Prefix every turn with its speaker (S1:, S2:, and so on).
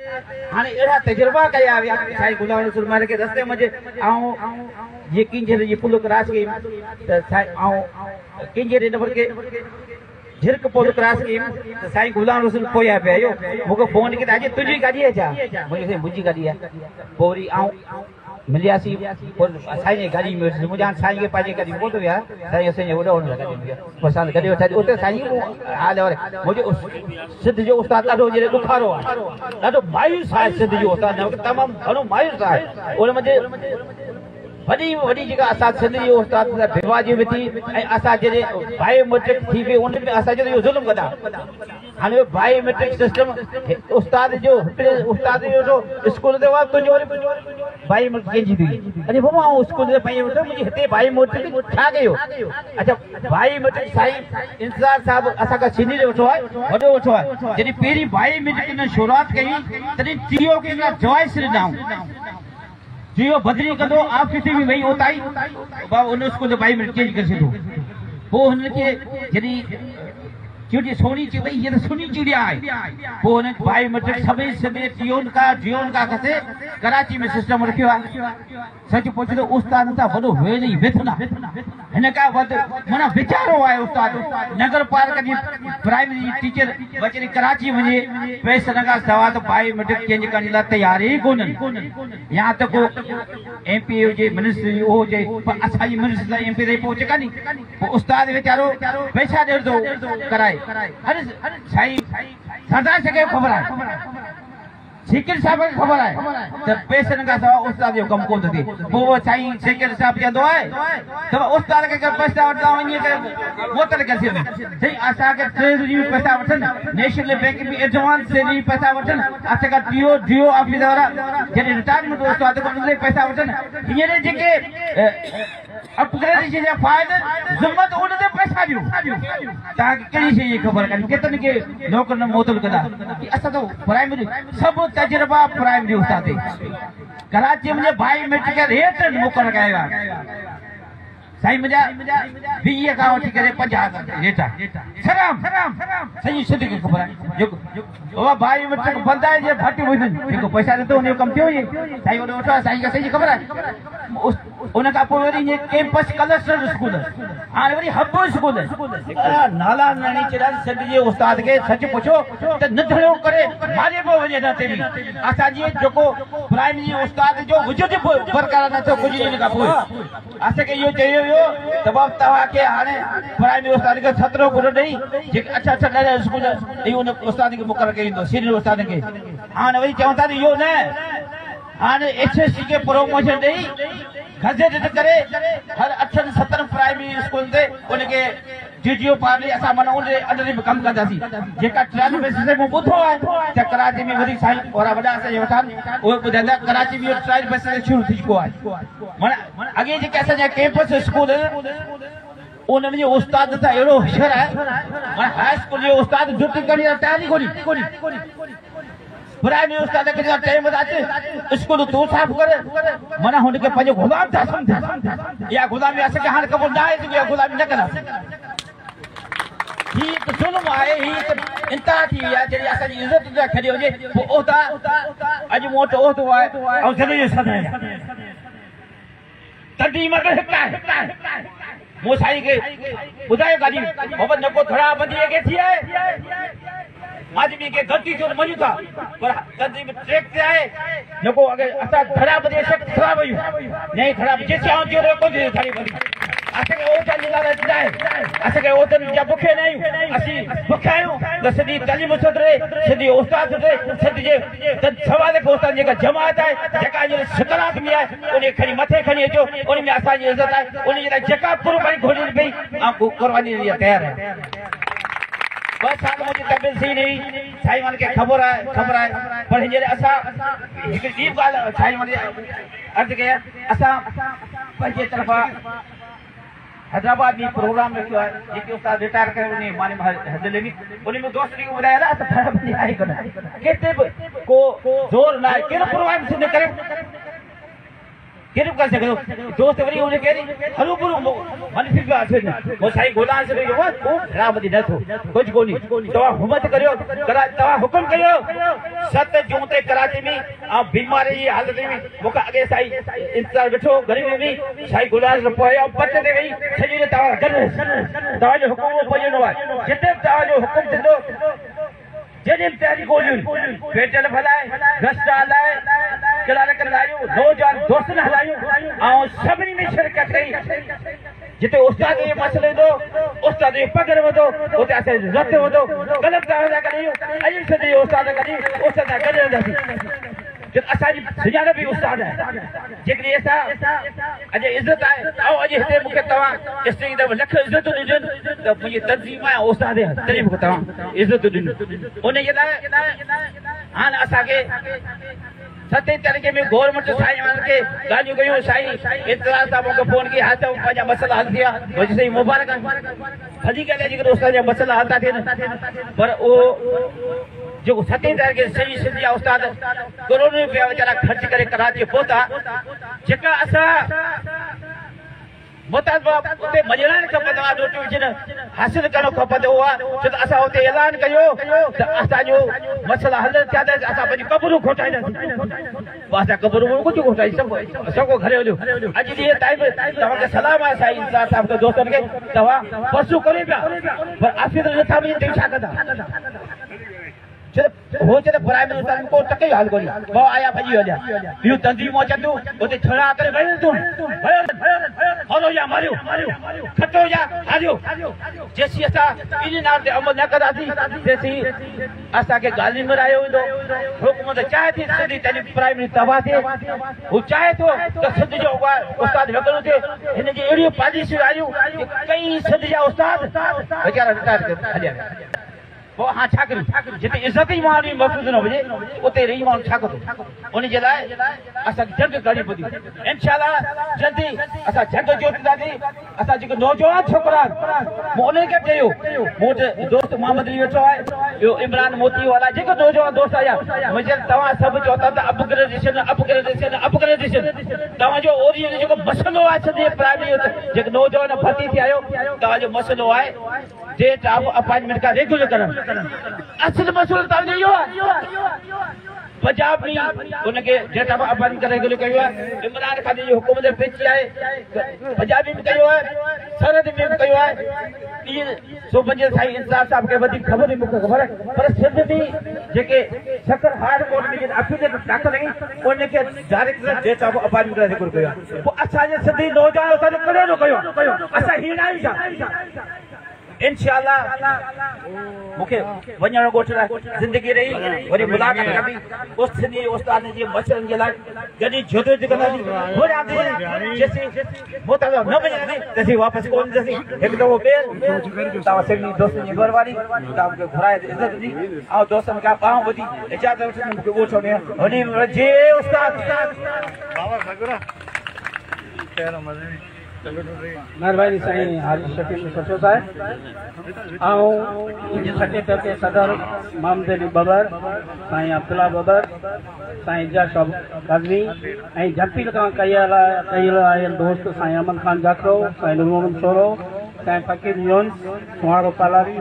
S1: हाँ एड़ा तजुर्बा कया विया साईं गुलाम रसूल महल के रस्ते मुझे आऊं ये किंजर ये पुल क्रॉस कई त साईं आऊं किंजर नंबर के झिरक पुल क्रॉस कई त साईं गुलाम रसूल पोया पे आयो मुको फोन के अजे तुजी गाड़ी है छा मुझे मुजी गाड़ी है पोरी आऊं मिलियासी और साईं गाड़ी में मुझे साईं के पाजे गाड़ी वो तो यार साईं से ओडो होने लगा दिया पसंद करे उठा उते साईं हाल और मुझे उस सिद्ध जो उस्ताद ॾाढो जे दुखारो आहे ॾाढो मायूस आहे सिद्ध जो उस्ताद तमाम घणो मायूस आहे और मुझे वडी वडी जेका असां सिंध जो उस्ताद भिवा जी थी ऐं असां जॾहिं बायोमेट्रिक थी पे उन में असां जो ज़ुल्म कदा हाणे बायोमेट्रिक सिस्टम उस्ताद जो उस्ताद जो स्कूल ते वा तुंहिंजो बायोमेट्रिक जी थी अरे बाबा आऊं स्कूल ते बायोमेट्रिक मुंहिंजी हिते बायोमेट्रिक छा कयो अच्छा बायोमेट्रिक साईं इंतज़ार साहब असां खां सीनियर वठो आहे वॾो वठो आहे जॾहिं पहिरीं बायोमेट्रिक ने शुरूआत कई तॾहिं टीओ खे चॉइस ॾिनऊं जियो बदली कंदो ऑफिस में वही होता ही बाबा उन स्कूल भाई में चेंज कर छो वो उनके जदी क्योंकि सोनी ची भाई ये तो सुनी चिड़िया है वो उन भाई मतलब सभी सभी जियोन का कसे कराची में सिस्टम रखियो है सच पूछ तो उस्ताद ता वडो वेली वेथना हिनका वद मना विचारो है उस्ताद नगर पार्क जी प्राइमरी टीचर बचरी कराची में पैसे लगा सवा तो भाई मतलब चेंज करने ला तैयार ही कोन यहां तक एमपी जे मिनिस्टर हो जे अच्छा जी मिनिस्टर एमपी रे पहुंच कानी उस्ताद बेचारो पैसा दे दो कराए अरे साईं सदा से खबर है सेक्रेटरी साहब के खबर है जब पैसे का सवा उस्ताद जो कम कोन थी वो साईं सेक्रेटरी साहब कहंदो है तब उस्ताद के पैसा वठा वनी के बोतल के से सही आशा के ट्रेजरी में पैसा वठन नेशनल बैंक में एडवांस से नहीं पैसा वठन आशा का डीओ ऑफिस वाला जने रिटायरमेंट उस्ताद को उनसे पैसा वठन ये जेके अपग्रेडेशन या फायदे जिम्मत उनसे पैसा दियो ताकि कई से ये खबर कानी केतन के नौकर न मोतल कदा असा तो प्राइमरी सब तजुर्बा प्राइमरी उस्ताद कराची में भाई मेट्रिक रेट मुकर लगाया साईं मुझा 20 का उठी करे 50 रेटा सलाम सही सिद्ध के खबर है जो वो भाई मेट्रिक बंदा है जे फाटी हुई देखो पैसा दे तो उन्हें कम थियो ये साईं ओडो उठा साईं का सही खबर है उनका पोरी ये कैंपस क्लस्टर स्कूल हां वरी हब स्कूल नाला नानी चरा सिद्ध जे उस्ताद के सच पूछो त नथड़ो करे मारे पो वजे ना तेरी असा जी जोको प्राइमरी उस्ताद जो वजूद बरकरार न तो कुछ नहीं का पोइ असा के यो चयो तब तवा के हाने प्राइमरी उस्ताद के 17 गुण नहीं जे अच्छा अच्छा स्कूल ई उन उस्ताद के मुकर के इंदो सीनियर उस्ताद के हां वही चवता यो न हाने एसएससी के प्रमोशन देई गजेट करे हर 8-7 प्राइमरी स्कूल दे उनके जीजीओ पार्टी असा मन उन अंदर में काम करदासी जेका ट्रेन में से मो बुथो है त कराची में वरी साईं और बड़ा से वठान ओ बुझंदा कराची में ट्रायल बस शुरू थी को है मन आगे जे कैसा जे कैंपस स्कूल उन में उस्ताद था एड़ो होशियार है मन हाई स्कूल जो उस्ताद ड्यूटी करनी तैयारी कोनी प्राइमरी उस्ताद के टाइम आते स्कूल तो साफ करे मना होने के पंजे गुलाम था समझ या गुलामी ऐसे के हाल कबूल ना है तो गुलामी न करा ही तो जुल्म आए ही तो इंता थी या जरी असा जी इज्जत जा खड़ी हो जे ओता अज मोट ओतो है और सदे सदे तडी मत हिता मो साई के बुधायो गाड़ी बाबा नको थोड़ा बंदी के थी है आदमी के गलती से मजू था पर गलती में ट्रैक से आए नको अगर असा खराब दे से खराब हुई नहीं खराब जैसे आऊं जो को दे थारी बंदी असे के ओ चल लगा रहता है असे के ओ तन जब भूखे नहीं असी भूखायो तो सदी तालीम सदरे सदी उस्ताद सदरे सदी जे तन सवाल के उस्ताद जे का जमात है जका जे सकरात में है उन्हें खड़ी मथे खड़ी जो उन में असा जी इज्जत है उन जे जका कुर्बानी घोड़ी पे आप कुर्बानी लिए तैयार है बस साल मुझे तबियत सही नहीं साईं मान के खबर है पर जे असा एक दीप गाल साईं मान अर्ज के असा पंजे तरफा हैदराबाद में प्रोग्राम रखियो है जेके उस्ताद रिटायर करे उन्हें माने हजले में उन्हें में दोस्त को बुलाया ना तो बराबर आई कना केते को जोर ना केरो प्रोग्राम से करे केरु कर सको दोस्त वरी उन केरी हरु पुरु मन फिर बि अचे वो साईं गुलाम से जो को खराब दी न थो कुछ कोनी तवा हुकूमत करियो करा तवा हुकुम करियो 7 जून ते कराची में आ बीमारी जी हालत में मुका अगे साईं इंतजार बैठो गरीब में साईं गुलाम से पोया पट ते गई सजी ने तवा कर तवा जो हुकुम पोयो न जिते तवा जो हुकुम दिंदो जॾहिं तयारी गोलियूं पेटल फलाए गश्त हलाए कलार करायूं नौजवान दोस्त हलायूं ऐं सभिनी में शिरकत कई जिते उस्ताद जो मसइलो ईंदो उस्ताद जो पगर वधो उते असांजो रत वधो ग़लति तव्हां करियूं अॼु सॼे उस्ताद कढी उस्ताद गॾु रहंदासीं असांजी सुञाणप बि उस्ताद आहे जेकॾहिं असां अॼु इज़त आहे ऐं अॼु हिते मूंखे तव्हां स्टेज ते लख इज़तूं ॾिजनि त मुंहिंजी तनज़ीम आहे उस्ताद आहे तॾहिं मूंखे तव्हां इज़तूं ॾिनो उनजे लाइ हाणे असांखे 7 तारीख़ में गवर्नमेंट साईं खे ॻाल्हियूं कयूं साईं इतराज़ सां मूंखे फोन कई हा त पंहिंजा मसइला हल थिया मुंहिंजी साईं मुबारक हली ॻाल्हि आहे जेकॾहिं उस्ताद जा मसइला हल था थियनि पर उहो जो 7 तारीख़ सॼी सिंधी जा उस्ताद करोड़ों रुपया वीचारा ख़र्च करे कराची पहुता जेका असां उते मजरान खपंदो आहे रोटी विझण हासिल करणो खपंदो आहे छो त असां उते ऐलान कयो त असांजो मसइला हल थिया त असां पंहिंजी क़बरूं खोटाईंदासीं असां क़बरूं कुझु खोटाई सभु घरे हलियो अॼु ॾींहुं ताईं तव्हांखे सलाम आहे साईं इंतज़ार साहिब खे दोस्तनि खे तव्हां परसूं करे पिया पर आफ़िस नथा बि छा कंदा हो चले प्राइम मिनिस्टर को टके हाल कोनी वो आया भजी हो जा यू तंजीम अचंदू ओते छड़ा करे वयो तू हलो या मारियो खटो या हारियो जेसी असा इन नाम ते अमल न करासी जेसी असा के गाली मरायो वेंदो हुकूमत चाहे थी सदी तनी प्राइम मिनिस्टर तबाह थे वो चाहे तो सद जो उस्ताद वगरो थे इन जी एड़ी पॉलिसी आयु कई सद जा उस्ताद बेचारा रिटायर कर हलिया वो हाँ छा करूं जिते इज्जत ही माण्हू महफ़ूज़ न हुजे उते रही माण्हू छा कंदो उन जे लाइ असांखे जंग करणी पवंदी इंशाअल्लाह जल्दी असां जंग जोतींदासीं असां जेको नौजवान छोकिरा मूं उन्हनि खे चयो मूं वटि दोस्त मोहम्मद अली वेठो आहे ॿियो इमरान मोती वाला जेको नौजवान दोस्त आया मुंहिंजे तव्हां सभु चओ था त अपग्रेडेशन तव्हांजो ओरिजिनल जेको मसइलो आहे सॼे प्राइमरी जेको नौजवान भर्ती थिया आहियो तव्हांजो मसइलो आहे डेट ऑफ अपॉइंटमेंट का रेगुलर करण असल मसइलो तव्हांजो इहो आहे पंजाब में उनके डेट ऑफ अपॉइंटमेंट का रेगुलर कयो आहे इमरान खान जी हुकूमत पेची आहे पंजाब में कयो आहे सरहद में कयो आहे ये सो पंजे साईं इंतजार साहब के वधी खबर मूंखे खबर आहे पर सिंध में जेके सकर हार्ड कोर्ट में अपील दाख़िल कई उनके डायरेक्ट डेट ऑफ अपॉइंटमेंट का रेगुलर कयो आहे पोइ असांजे सिंधी नौजवान असांजो कॾहिं न कयो असां हीअं न आहियूं इंशाअल्लाह मुखे वञण ॻोठ लाइ ज़िंदगी रही वरी मुलाक़ात कंदी उस सिंधी उस्ताद जे मसइलनि जे लाइ जॾहिं जदोजहद कंदासीं वरी आंदे जेसी मोता न वञे तेसी वापसि कोन ईंदासीं हिकु दफ़ो ॿियर तव्हां सिंधी दोस्तनि जी महिरबानी तव्हां मूंखे घुराए इज़त ॾिनी ऐं दोस्तनि खां ॿाहूं ॿुधी इजाज़त वठंदी मूंखे ॻोठ वञे वञी जे उस्ताद
S2: मेहरबानी साईं हारिस शकील सचो साहिब ऐं छठे टके सदर मोहम्मद अली बबर साईं अब्दुल्ला बबर साईं इजाज़ काज़मी ऐं झपील खां कयल आयल दोस्त साईं अमन खान जाखरो साईं नूर मोहम्मद सोरो साईं फ़कीर यूनुस सुहारो पालारी